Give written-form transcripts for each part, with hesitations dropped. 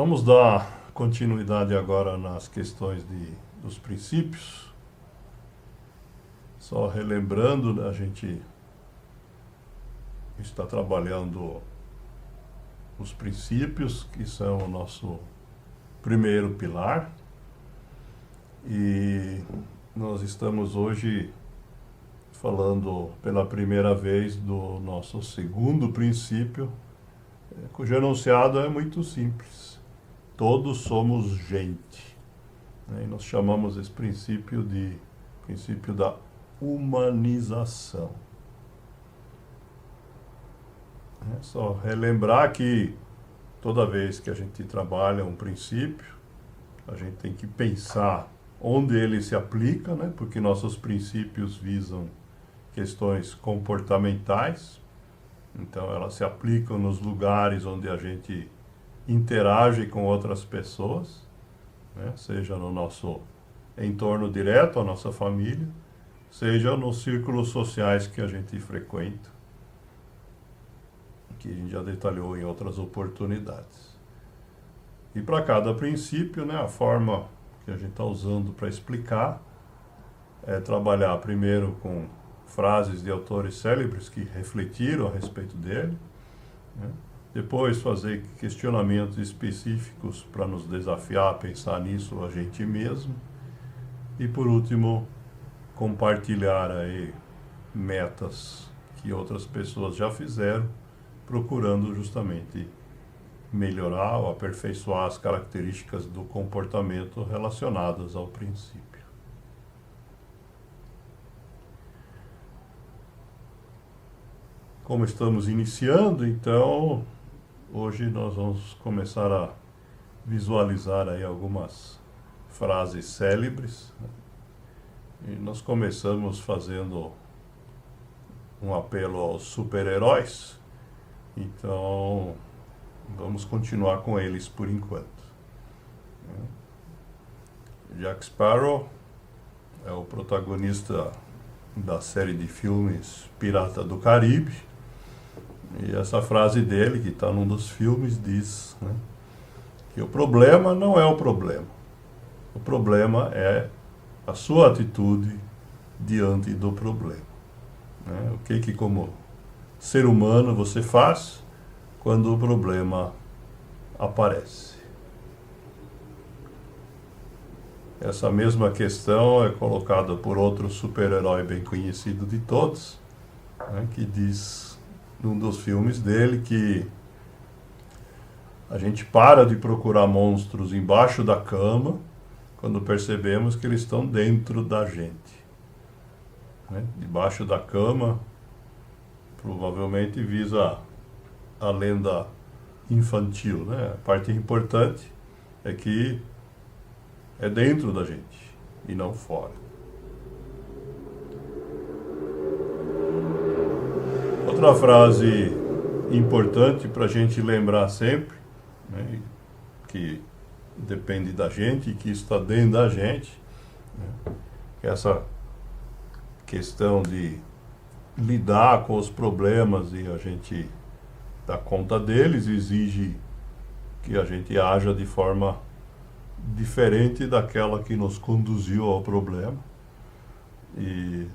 Vamos dar continuidade agora nas questões dos princípios. Só relembrando, a gente está trabalhando os princípios, que são o nosso primeiro pilar. E nós estamos hoje falando pela primeira vez do nosso segundo princípio, cujo enunciado é muito simples. Todos somos gente. E nós chamamos esse princípio de princípio da humanização. É só relembrar que toda vez que a gente trabalha um princípio, a gente tem que pensar onde ele se aplica, né? Porque nossos princípios visam questões comportamentais, então elas se aplicam nos lugares onde a gente interage com outras pessoas, né? Seja no nosso entorno direto, a nossa família, seja nos círculos sociais que a gente frequenta, que a gente já detalhou em outras oportunidades. E para cada princípio, né, a forma que a gente está usando para explicar é trabalhar primeiro com frases de autores célebres que refletiram a respeito dele, né? Depois fazer questionamentos específicos para nos desafiar a pensar nisso a gente mesmo. E por último, compartilhar aí metas que outras pessoas já fizeram, procurando justamente melhorar ou aperfeiçoar as características do comportamento relacionadas ao princípio. Como estamos iniciando, então, hoje nós vamos começar a visualizar aí algumas frases célebres. E nós começamos fazendo um apelo aos super-heróis, então vamos continuar com eles por enquanto. Jack Sparrow é o protagonista da série de filmes Pirata do Caribe. E essa frase dele, que está num dos filmes, diz, né, que o problema não é o problema. O problema é a sua atitude diante do problema. Né? O que como ser humano você faz quando o problema aparece? Essa mesma questão é colocada por outro super-herói bem conhecido de todos, né, que diz num dos filmes dele que a gente para de procurar monstros embaixo da cama quando percebemos que eles estão dentro da gente. Né? Debaixo da cama provavelmente visa a lenda infantil, né? A parte importante é que é dentro da gente e não fora. Outra frase importante para a gente lembrar sempre, né, que depende da gente e que está dentro da gente, né, que essa questão de lidar com os problemas e a gente dar conta deles exige que a gente haja de forma diferente daquela que nos conduziu ao problema. E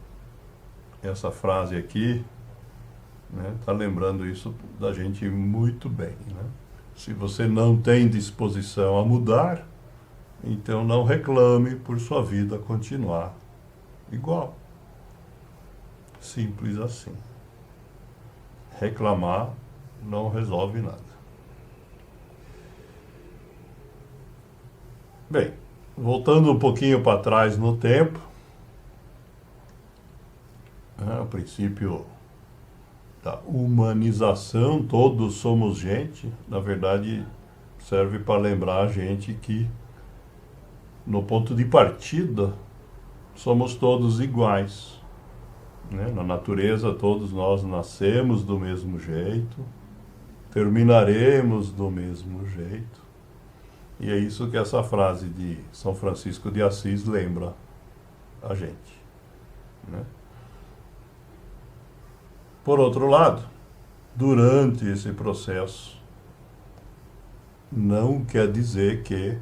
essa frase aqui, né, tá lembrando isso da gente muito bem, né? Se você não tem disposição a mudar, então não reclame por sua vida continuar igual. Simples assim. Reclamar não resolve nada. Bem, voltando um pouquinho para trás no tempo, né, o princípio da humanização, todos somos gente, na verdade serve para lembrar a gente que no ponto de partida somos todos iguais, né? Na natureza todos nós nascemos do mesmo jeito, terminaremos do mesmo jeito, e é isso que essa frase de São Francisco de Assis lembra a gente, né? Por outro lado, durante esse processo não quer dizer que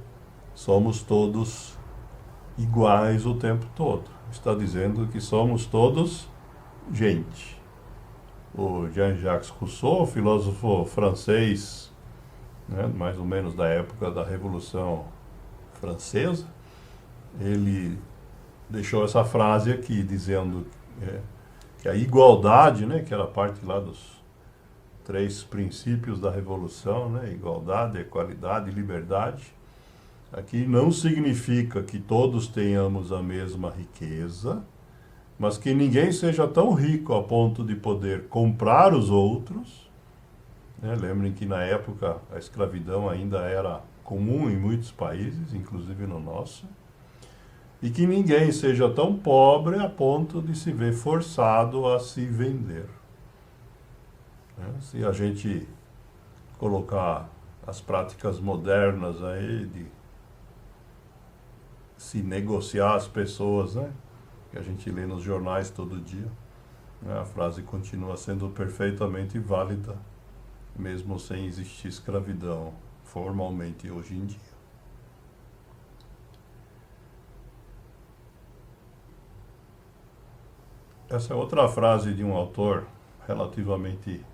somos todos iguais o tempo todo. Está dizendo que somos todos gente. O Jean-Jacques Rousseau, filósofo francês, né, mais ou menos da época da Revolução Francesa, ele deixou essa frase aqui, dizendo que a igualdade, né, que era parte lá dos 3 princípios da Revolução, né, igualdade, equalidade e liberdade, aqui não significa que todos tenhamos a mesma riqueza, mas que ninguém seja tão rico a ponto de poder comprar os outros. Né? Lembrem que na época a escravidão ainda era comum em muitos países, inclusive no nosso, e que ninguém seja tão pobre a ponto de se ver forçado a se vender. Né? Se a gente colocar as práticas modernas aí de se negociar as pessoas, né, que a gente lê nos jornais todo dia, né, a frase continua sendo perfeitamente válida, mesmo sem existir escravidão formalmente hoje em dia. Essa é outra frase de um autor relativamente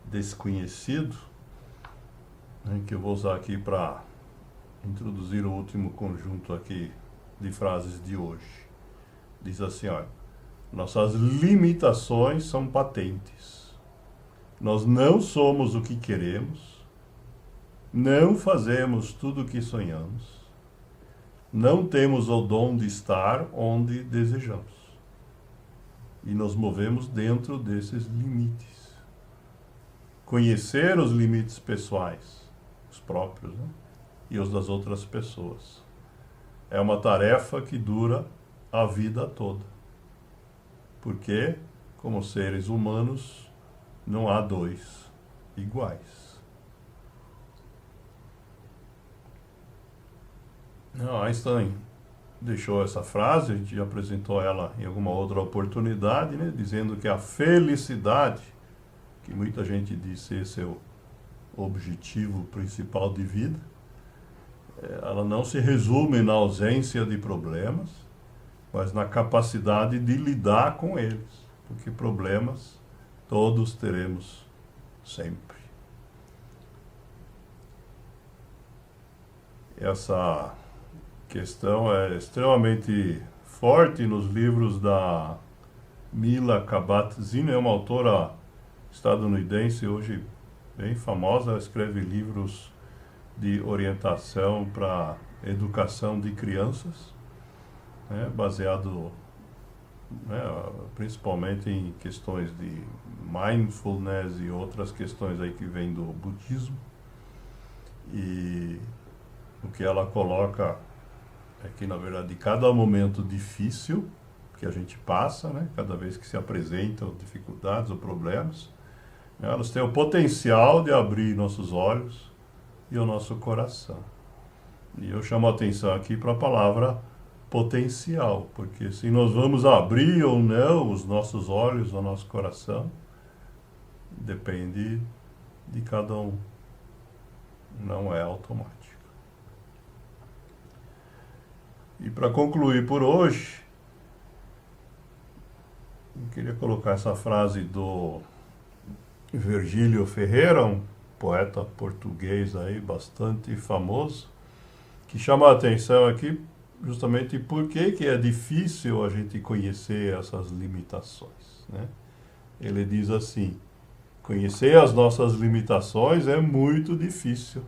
desconhecido, né, que eu vou usar aqui para introduzir o último conjunto aqui de frases de hoje. Diz assim, olha, nossas limitações são patentes. Nós não somos o que queremos, não fazemos tudo o que sonhamos, não temos o dom de estar onde desejamos. E nos movemos dentro desses limites. Conhecer os limites pessoais, os próprios, né, e os das outras pessoas, é uma tarefa que dura a vida toda. Porque, como seres humanos, não há 2 iguais. Einstein deixou essa frase, a gente já apresentou ela em alguma outra oportunidade, né, dizendo que a felicidade, que muita gente diz ser seu objetivo principal de vida, ela não se resume na ausência de problemas, mas na capacidade de lidar com eles, porque problemas todos teremos sempre. Essa questão é extremamente forte nos livros da Mila Kabat-Zinn, é uma autora estadunidense hoje bem famosa, ela escreve livros de orientação para educação de crianças, né, baseado, né, principalmente em questões de mindfulness e outras questões aí que vêm do budismo. E o que ela coloca é que, na verdade, cada momento difícil que a gente passa, né, cada vez que se apresentam dificuldades ou problemas, né, elas têm o potencial de abrir nossos olhos e o nosso coração. E eu chamo a atenção aqui para a palavra potencial, porque se nós vamos abrir ou não os nossos olhos, o nosso coração, depende de cada um. Não é automático. E para concluir por hoje, eu queria colocar essa frase do Virgílio Ferreira, um poeta português aí bastante famoso, que chama a atenção aqui justamente por que é difícil a gente conhecer essas limitações, né? Ele diz assim: conhecer as nossas limitações é muito difícil,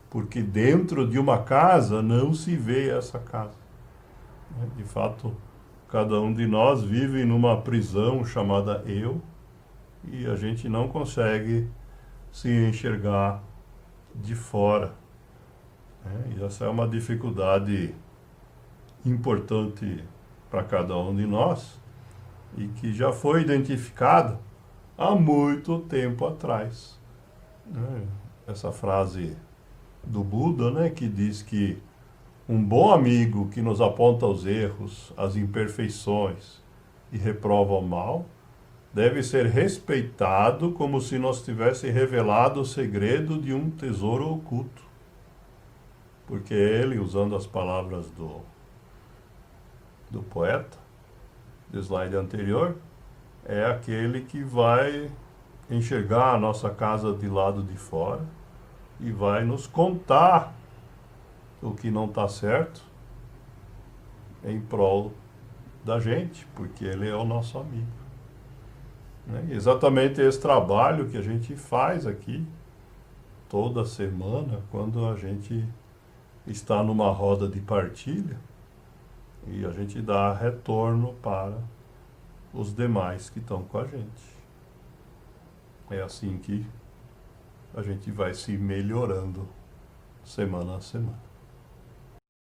porque dentro de uma casa não se vê essa casa. De fato, cada um de nós vive numa prisão chamada eu, e a gente não consegue se enxergar de fora. E essa é uma dificuldade importante para cada um de nós e que já foi identificada há muito tempo atrás. Essa frase do Buda, né, que diz que um bom amigo que nos aponta os erros, as imperfeições e reprova o mal, deve ser respeitado como se nos tivesse revelado o segredo de um tesouro oculto. Porque ele, usando as palavras do poeta, do slide anterior, é aquele que vai enxergar a nossa casa de lado de fora e vai nos contar o que não está certo em prol da gente, porque ele é o nosso amigo. Né? E exatamente esse trabalho que a gente faz aqui toda semana, quando a gente está numa roda de partilha e a gente dá retorno para os demais que estão com a gente. É assim que a gente vai se melhorando semana a semana.